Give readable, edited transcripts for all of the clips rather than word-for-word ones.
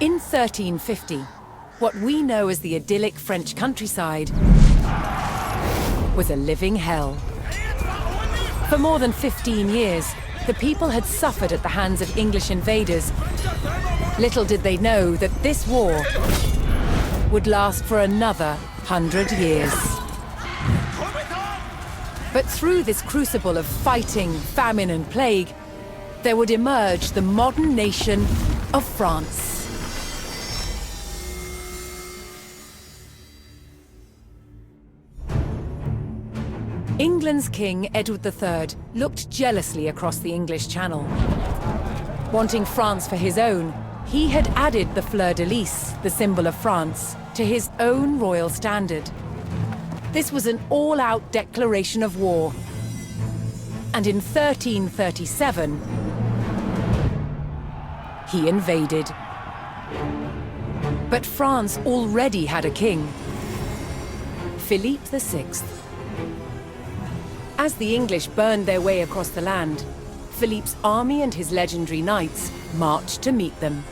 In 1350, what we know as the idyllic French countryside was a living hell. For more than 15 years, the people had suffered at the hands of English invaders. Little did they know that this war would last for another 100 years. But through this crucible of fighting, famine, and plague, there would emerge the modern nation of France. England's King Edward III looked jealously across the English Channel. Wanting France for his own, he had added the fleur-de-lis, the symbol of France, to his own royal standard. This was an all-out declaration of war. And in 1337, he invaded. But France already had a king, Philippe VI. As the English burned their way across the land, Philippe's army and his legendary knights marched to meet them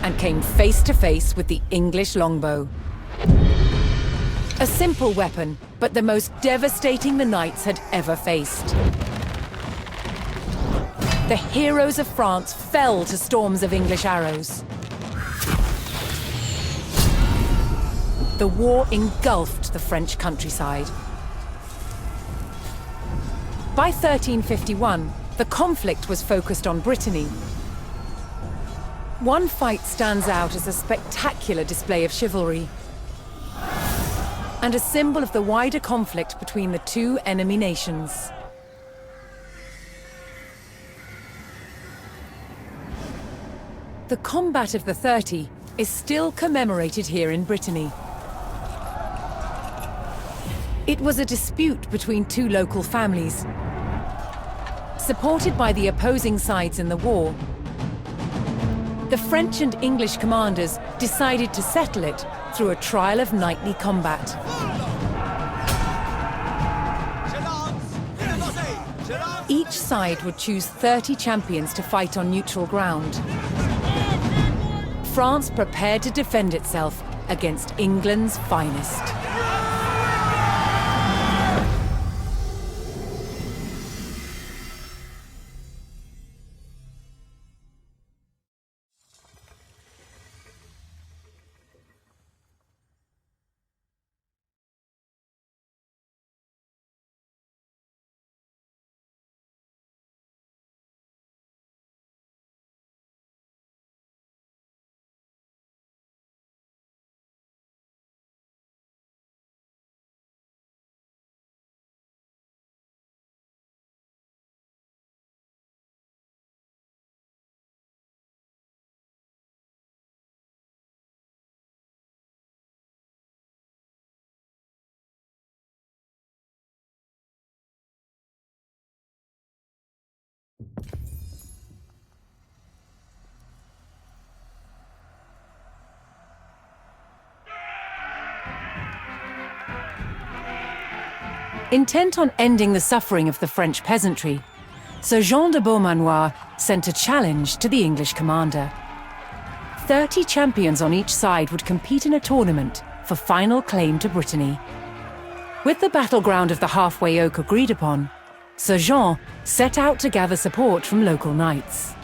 and came face to face with the English longbow. A simple weapon, but the most devastating the knights had ever faced. The heroes of France fell to storms of English arrows. The war engulfed the French countryside. By 1351, the conflict was focused on Brittany. One fight stands out as a spectacular display of chivalry and a symbol of the wider conflict between the two enemy nations. The Combat of the 30 is still commemorated here in Brittany. It was a dispute between two local families. Supported by the opposing sides in the war, the French and English commanders decided to settle it through a trial of knightly combat. Each side would choose 30 champions to fight on neutral ground. France prepared to defend itself against England's finest. Intent on ending the suffering of the French peasantry, Sir Jean de Beaumanoir sent a challenge to the English commander. 30 champions on each side would compete in a tournament for final claim to Brittany. With the battleground of the halfway oak agreed upon, Sir Jean set out to gather support from local knights.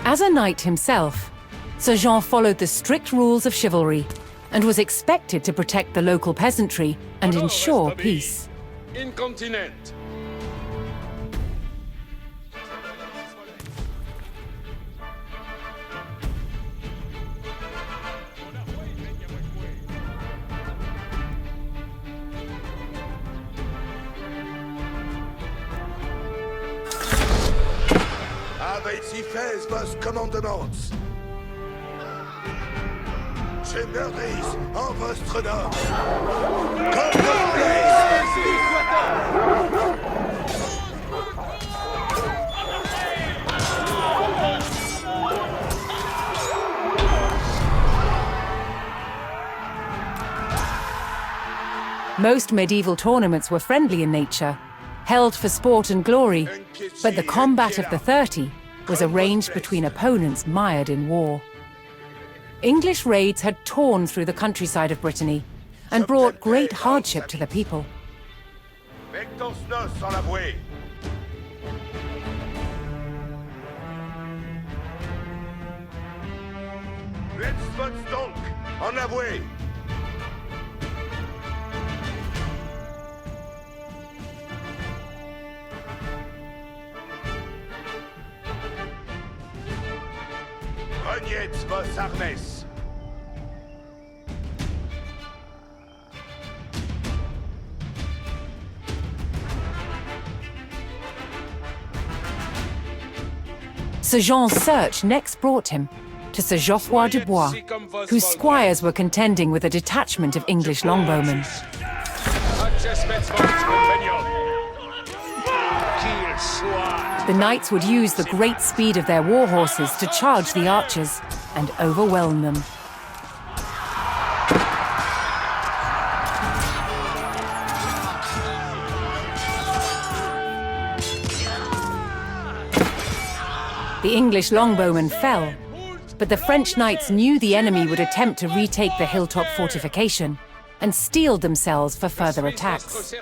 As a knight himself, Sir Jean followed the strict rules of chivalry and was expected to protect the local peasantry and ensure peace. Incontinent. Aveți fait vos commandements. Je meuris en votre nom. Comme vous plaise. Most medieval tournaments were friendly in nature, held for sport and glory, but the combat of the 30 was arranged between opponents mired in war. English raids had torn through the countryside of Brittany and brought great hardship to the people. En avoué! Reniez vos armes! Sir Jean's search next brought him to Sir Geoffroy de Bois, whose squires were contending with a detachment of English longbowmen. The knights would use the great speed of their war horses to charge the archers and overwhelm them. The English longbowmen fell, but the French knights knew the enemy would attempt to retake the hilltop fortification and steeled themselves for further attacks.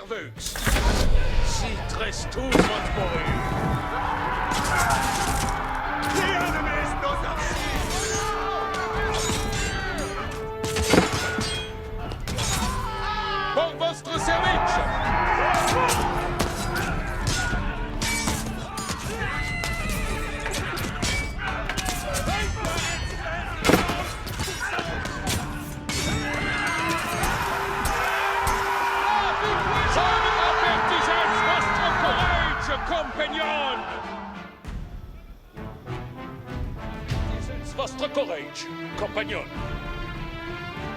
Votre courage, compagnon.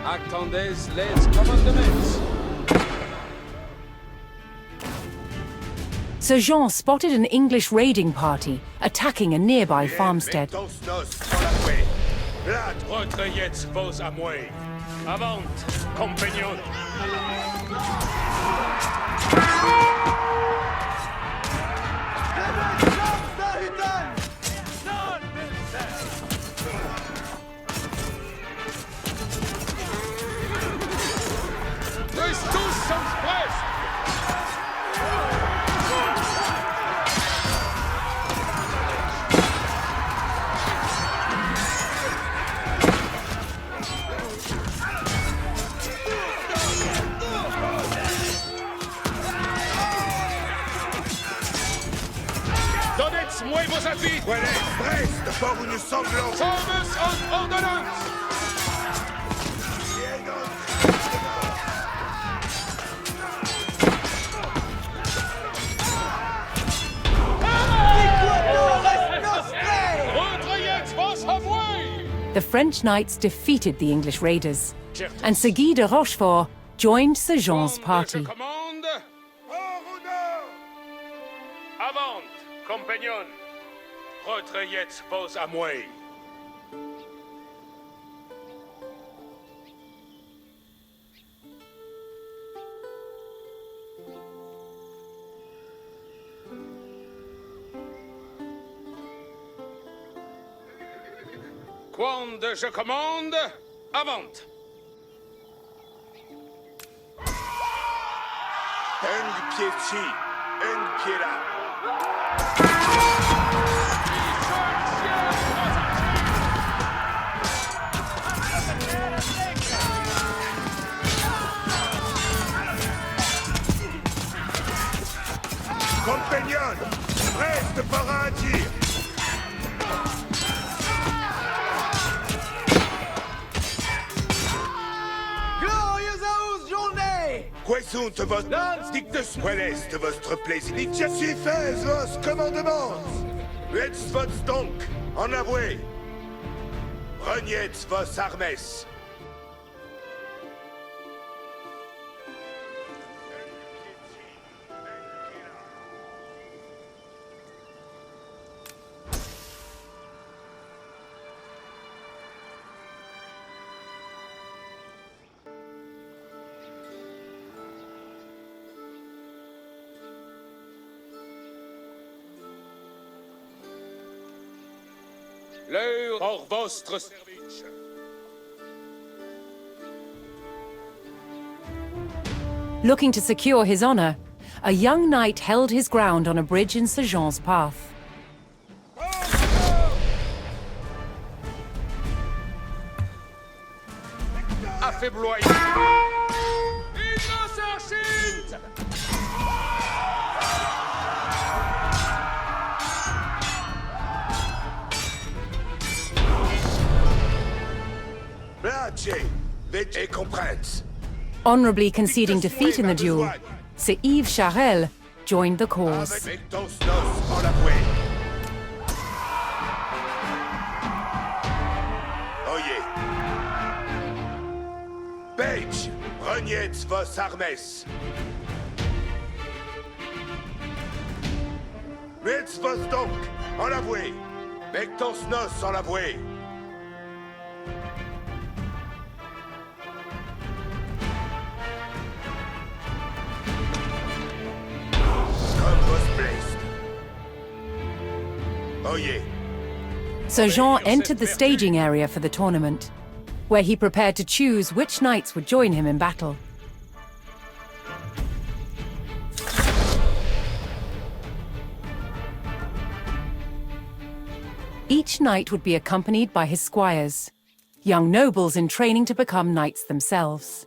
Attendez les commandements. Sir Jean spotted an English raiding party attacking a nearby farmstead. Retrayez vos amouets. Avant, compagnon. Donnez-moi vos habits! Voilà, Brest, pour une sanglante! Service en ordonnance! The French knights defeated the English raiders, and Sir Guy de Rochefort joined Sir Jean's party. Avant, compagnon, retrayez vos amouets. Quand je commande, avant. Un pied ci, un pied là. Compagnon, reste par un tir. Quoi sont votre dicte quel est votre plaisir? Si fais vos commandements. Êtes votre donc en avoué. Reniez vos armes. L'heure pour votre service. Looking to secure his honor, a young knight held his ground on a bridge in Sir Jean's path. Affaibloyant. Innocent! Place, vite et comprends. Honorably conceding defeat in the duel, Sir Yves Charel joined the cause. Avec ton snos en la bouée. Oyez. Page, reniez vos armes. Metz vos donc en la bouée. Avec ton snos en la bouée. Oyez. Sir Jean entered the staging area for the tournament, where he prepared to choose which knights would join him in battle. Each knight would be accompanied by his squires, young nobles in training to become knights themselves.